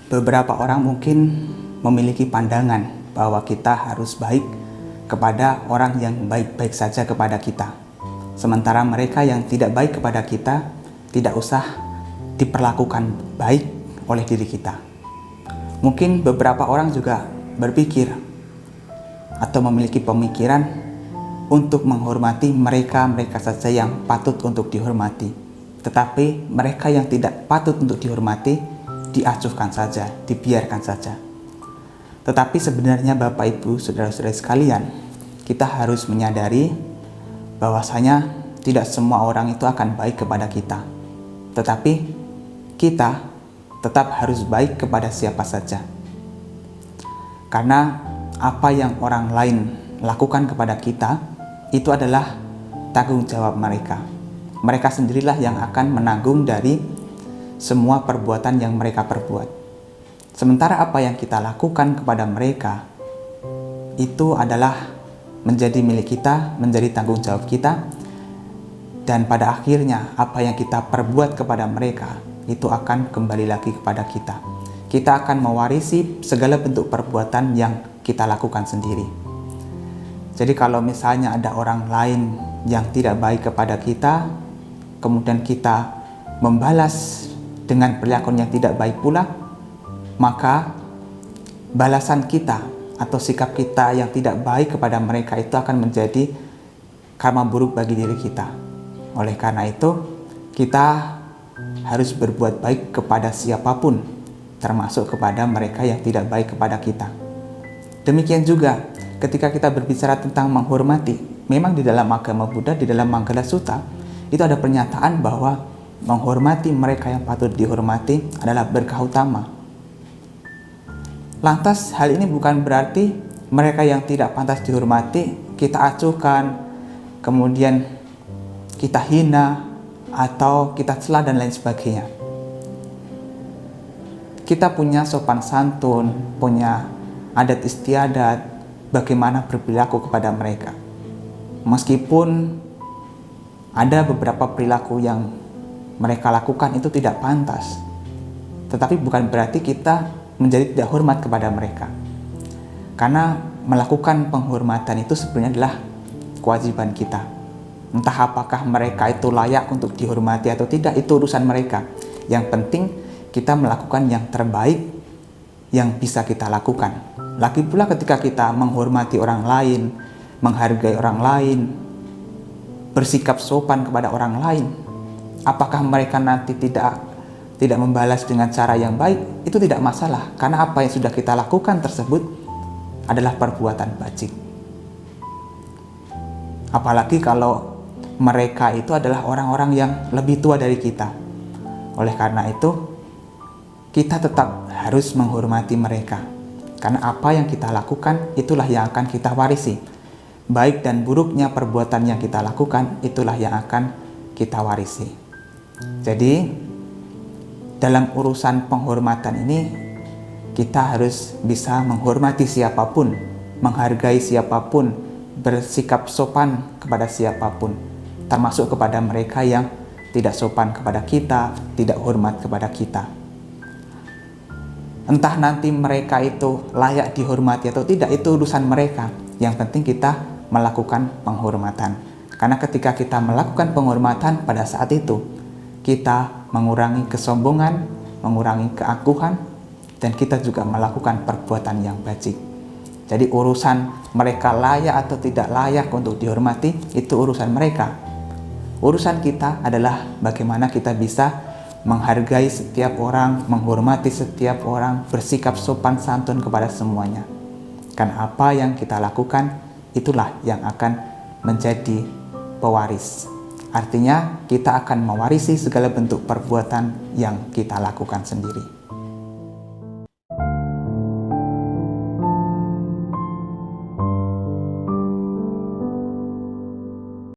Beberapa orang mungkin memiliki pandangan bahwa kita harus baik kepada orang yang baik-baik saja kepada kita. Sementara mereka yang tidak baik kepada kita tidak usah diperlakukan baik oleh diri kita. Mungkin beberapa orang juga berpikir atau memiliki pemikiran untuk menghormati mereka saja yang patut untuk dihormati. Tetapi mereka yang tidak patut untuk dihormati diacuhkan saja, dibiarkan saja. Tetapi sebenarnya Bapak Ibu, saudara-saudari sekalian, kita harus menyadari bahwasanya tidak semua orang itu akan baik kepada kita. Tetapi kita tetap harus baik kepada siapa saja. Karena apa yang orang lain lakukan kepada kita itu adalah tanggung jawab mereka. Mereka sendirilah yang akan menanggung dari semua perbuatan yang mereka perbuat. Sementara apa yang kita lakukan kepada mereka itu adalah menjadi milik kita, menjadi tanggung jawab kita, dan pada akhirnya apa yang kita perbuat kepada mereka itu akan kembali lagi kepada kita. Kita akan mewarisi segala bentuk perbuatan yang kita lakukan sendiri. Jadi kalau misalnya ada orang lain yang tidak baik kepada kita, kemudian kita membalas dengan perilaku yang tidak baik pula, maka balasan kita atau sikap kita yang tidak baik kepada mereka itu akan menjadi karma buruk bagi diri kita. Oleh karena itu, kita harus berbuat baik kepada siapapun, termasuk kepada mereka yang tidak baik kepada kita. Demikian juga ketika kita berbicara tentang menghormati, memang di dalam agama Buddha, di dalam Manggala Sutta, itu ada pernyataan bahwa menghormati mereka yang patut dihormati adalah berkah utama. Lantas hal ini bukan berarti mereka yang tidak pantas dihormati kita acuhkan, kemudian kita hina, atau kita cela dan lain sebagainya. Kita punya sopan santun, punya adat istiadat bagaimana berperilaku kepada mereka. Meskipun ada beberapa perilaku yang mereka lakukan itu tidak pantas, tetapi bukan berarti kita menjadi tidak hormat kepada mereka. Karena melakukan penghormatan itu sebenarnya adalah kewajiban kita. Entah apakah mereka itu layak untuk dihormati atau tidak, itu urusan mereka. Yang penting kita melakukan yang terbaik yang bisa kita lakukan. Lagi pula ketika kita menghormati orang lain, menghargai orang lain, bersikap sopan kepada orang lain, apakah mereka nanti tidak membalas dengan cara yang baik, itu tidak masalah. Karena apa yang sudah kita lakukan tersebut adalah perbuatan bajik. Apalagi kalau mereka itu adalah orang-orang yang lebih tua dari kita. Oleh karena itu, kita tetap harus menghormati mereka. Karena apa yang kita lakukan, itulah yang akan kita warisi. Baik dan buruknya perbuatan yang kita lakukan, itulah yang akan kita warisi. Jadi dalam urusan penghormatan ini kita harus bisa menghormati siapapun, menghargai siapapun, bersikap sopan kepada siapapun, termasuk kepada mereka yang tidak sopan kepada kita, tidak hormat kepada kita. Entah nanti mereka itu layak dihormati atau tidak, itu urusan mereka. Yang penting kita melakukan penghormatan. Karena ketika kita melakukan penghormatan, pada saat itu kita mengurangi kesombongan, mengurangi keangkuhan, dan kita juga melakukan perbuatan yang bajik. Jadi urusan mereka layak atau tidak layak untuk dihormati, itu urusan mereka. Urusan kita adalah bagaimana kita bisa menghargai setiap orang, menghormati setiap orang, bersikap sopan santun kepada semuanya. Karena apa yang kita lakukan, itulah yang akan menjadi pewaris. Artinya kita akan mewarisi segala bentuk perbuatan yang kita lakukan sendiri.